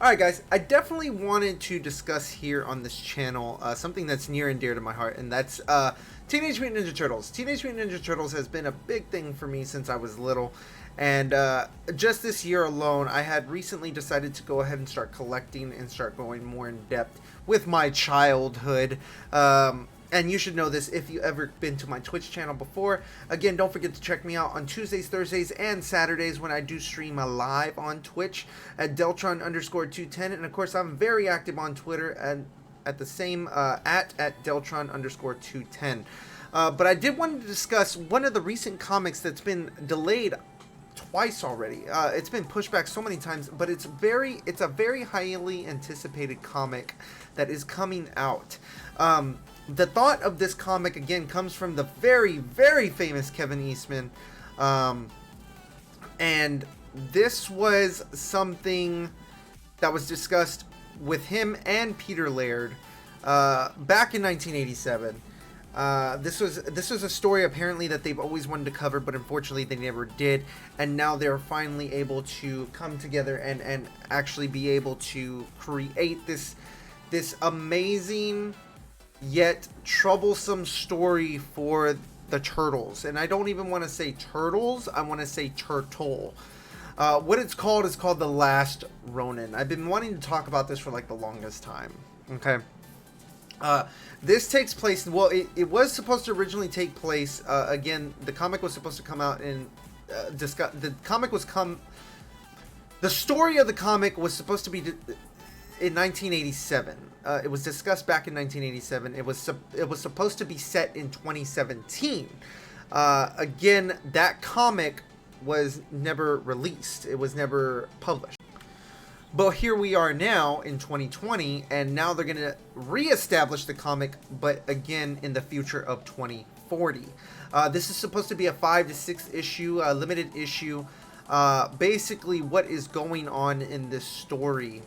Alright guys, I definitely wanted to discuss here on this channel something that's near and dear to my heart, and that's Teenage Mutant Ninja Turtles. Teenage Mutant Ninja Turtles has been a big thing for me since I was little, and just this year alone, I had recently decided to go ahead and start collecting and start going more in depth with my childhood. And you should know this if you've ever been to my Twitch channel before. Again, don't forget to check me out on Tuesdays, Thursdays, and Saturdays when I do stream live on Twitch at Deltron_210. And of course, I'm very active on Twitter and at the same at Deltron_210. But I did want to discuss one of the recent comics that's been delayed twice already. It's been pushed back so many times, but it's a very highly anticipated comic that is coming out. The thought of this comic, again, comes from the very, very famous Kevin Eastman. And this was something that was discussed with him and Peter Laird back in 1987. This was a story apparently that they've always wanted to cover, but unfortunately they never did. And now they're finally able to come together and actually be able to create this amazing yet troublesome story for the Turtles. And I don't even want to say Turtles, I want to say Turtle. What it's called is called The Last Ronin. I've been wanting to talk about this for like the longest time. Okay. This takes place, well, it was supposed to originally take place, again, the comic was supposed to come out in, the story of the comic was supposed to be in 1987. It was discussed back in 1987. It was supposed to be set in 2017. Again, that comic was never released. It was never published. But here we are now in 2020, and now they're going to reestablish the comic, but again in the future of 2040. This is supposed to be a 5 to 6 issue, limited issue. Basically, what is going on in this story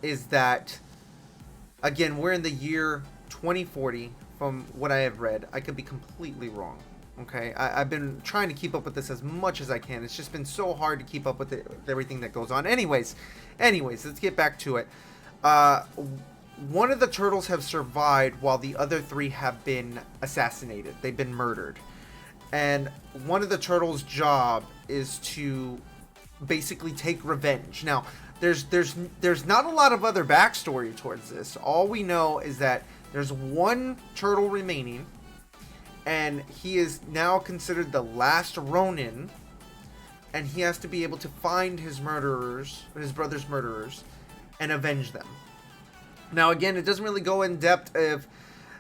is that, again, we're in the year 2040 from what I have read. I could be completely wrong. Okay, I've been trying to keep up with this as much as I can. It's just been so hard to keep up with everything that goes on. Anyways, let's get back to it. One of the turtles have survived while the other three have been assassinated. They've been murdered. And one of the turtles' job is to basically take revenge. Now, there's not a lot of other backstory towards this. All we know is that there's one turtle remaining, and he is now considered the last Ronin, and he has to be able to find his murderers, his brother's murderers, and avenge them. Now, again, it doesn't really go in depth if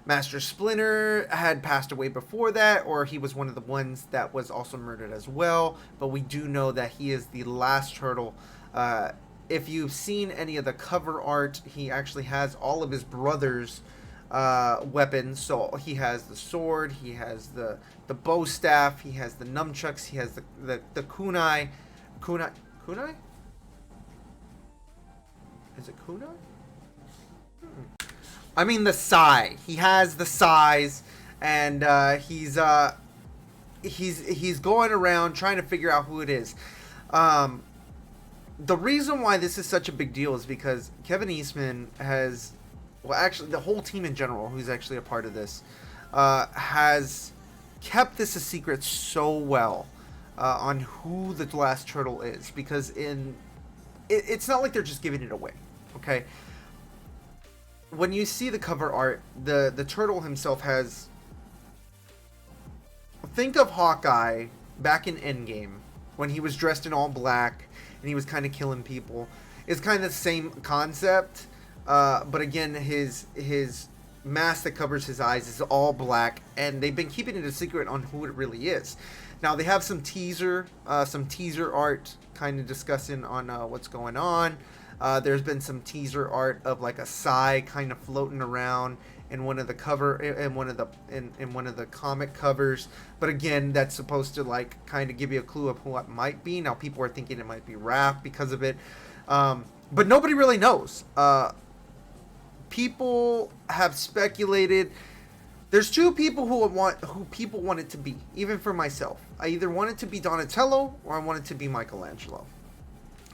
Master Splinter had passed away before that, or he was one of the ones that was also murdered as well, but we do know that he is the last turtle. If you've seen any of the cover art, he actually has all of his brothers' weapons. So he has the sword, he has the bow staff, he has the nunchucks, he has the kunai. Kunai? Is it kunai? I mean the sai. He has the sais, and he's going around trying to figure out who it is. The reason why this is such a big deal is because Kevin Eastman has, well, actually, the whole team in general, who's actually a part of this, has kept this a secret so well on who the last turtle is, because it's not like they're just giving it away, okay? When you see the cover art, the turtle himself has, think of Hawkeye back in Endgame when he was dressed in all black and he was kind of killing people. It's kind of the same concept. But again, his mask that covers his eyes is all black, and they've been keeping it a secret on who it really is. Now, they have some teaser art kind of discussing on what's going on. There's been some teaser art of like a sai kind of floating around in one of the comic covers. But again, that's supposed to like kind of give you a clue of who it might be. Now, people are thinking it might be Raph because of it, but nobody really knows. People have speculated. There's two people who people want it to be. Even for myself, I either want it to be Donatello or I want it to be Michelangelo.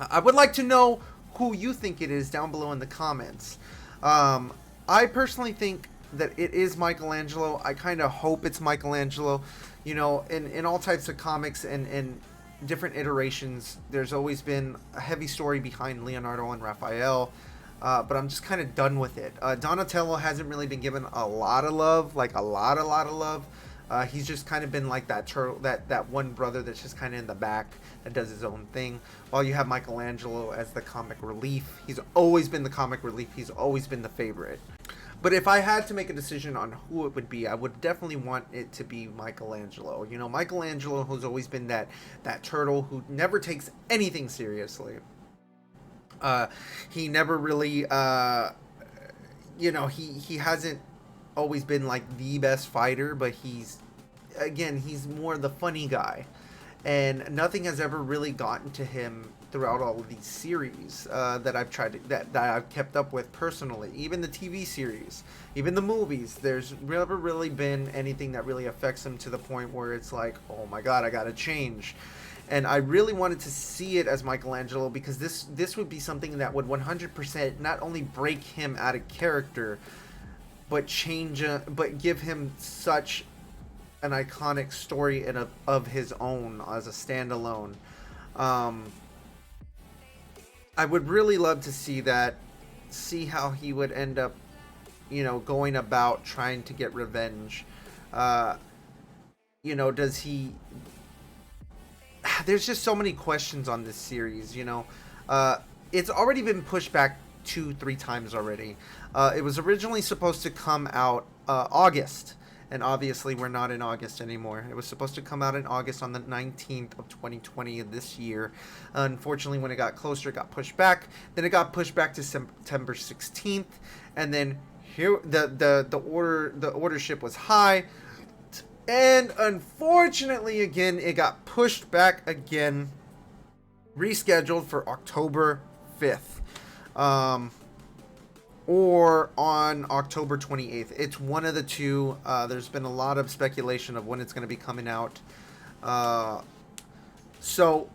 I would like to know who you think it is down below in the comments. I personally think that it is Michelangelo. I kind of hope it's Michelangelo. You know, in all types of comics and different iterations, there's always been a heavy story behind Leonardo and Raphael. But I'm just kind of done with it. Donatello hasn't really been given a lot of love, like a lot of love. He's just kind of been like that turtle, that one brother that's just kind of in the back that does his own thing. While you have Michelangelo as the comic relief. He's always been the comic relief. He's always been the favorite. But if I had to make a decision on who it would be, I would definitely want it to be Michelangelo. You know, Michelangelo, who's always been that turtle who never takes anything seriously. He never really, you know, he hasn't always been like the best fighter, but he's more the funny guy. And nothing has ever really gotten to him throughout all of these series that I've tried to, that I've kept up with personally. Even the TV series, even the movies, there's never really been anything that really affects him to the point where it's like, oh my god, I gotta change. And I really wanted to see it as Michelangelo because this would be something that would 100% not only break him out of character, but give him such an iconic story of his own as a standalone. I would really love to see how he would end up, you know, going about trying to get revenge. You know, does he... There's just so many questions on this series, you know. It's already been pushed back 2-3 times already. It was originally supposed to come out August, and obviously we're not in August anymore. It was supposed to come out in August on the 19th of 2020 of this year. Unfortunately, when it got closer, it got pushed back. Then it got pushed back to September 16th, and then here the ordership was high. And unfortunately, again, it got pushed back again, rescheduled for October 5th, or on October 28th. It's one of the two. There's been a lot of speculation of when it's going to be coming out. So,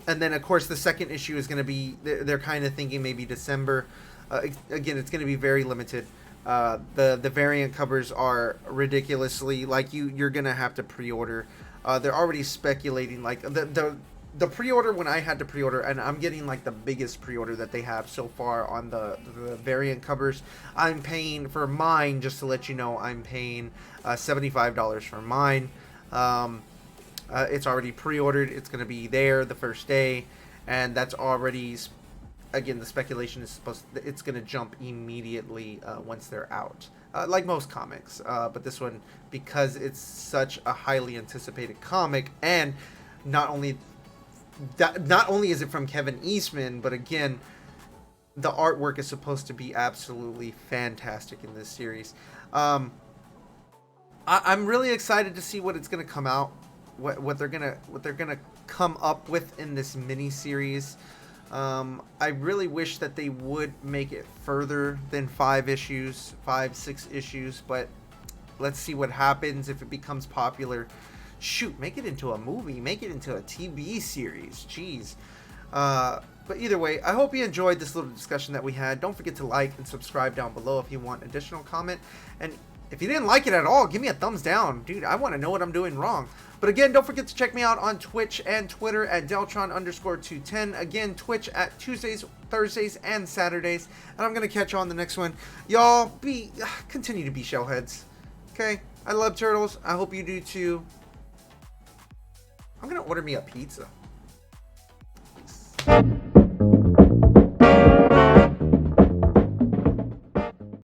and then of course the second issue is going to be, they're kind of thinking maybe December. Again, it's going to be very limited. The variant covers are ridiculously, like, you're gonna have to pre-order. They're already speculating, like, the pre-order, when I had to pre-order, and I'm getting like the biggest pre-order that they have so far on the variant covers. I'm paying for mine, just to let you know, I'm paying $75 for mine. It's already pre-ordered. It's gonna be there the first day, and that's already, again, the speculation is it's going to jump immediately once they're out, like most comics. But this one, because it's such a highly anticipated comic, and not only is it from Kevin Eastman, but again, the artwork is supposed to be absolutely fantastic in this series. I'm really excited to see what it's going to come out, what they're gonna come up with in this mini series. I really wish that they would make it further than 5, 6 issues, but let's see what happens if it becomes popular. Shoot, make it into a movie, make it into a TV series, jeez. But either way, I hope you enjoyed this little discussion that we had. Don't forget to like and subscribe down below if you want additional comment, and if you didn't like it at all, give me a thumbs down. Dude, I want to know what I'm doing wrong. But again, don't forget to check me out on Twitch and Twitter at Deltron_210. Again, Twitch at Tuesdays, Thursdays, and Saturdays. And I'm going to catch you on the next one. Y'all, continue to be shellheads. Okay? I love turtles. I hope you do too. I'm going to order me a pizza. Peace.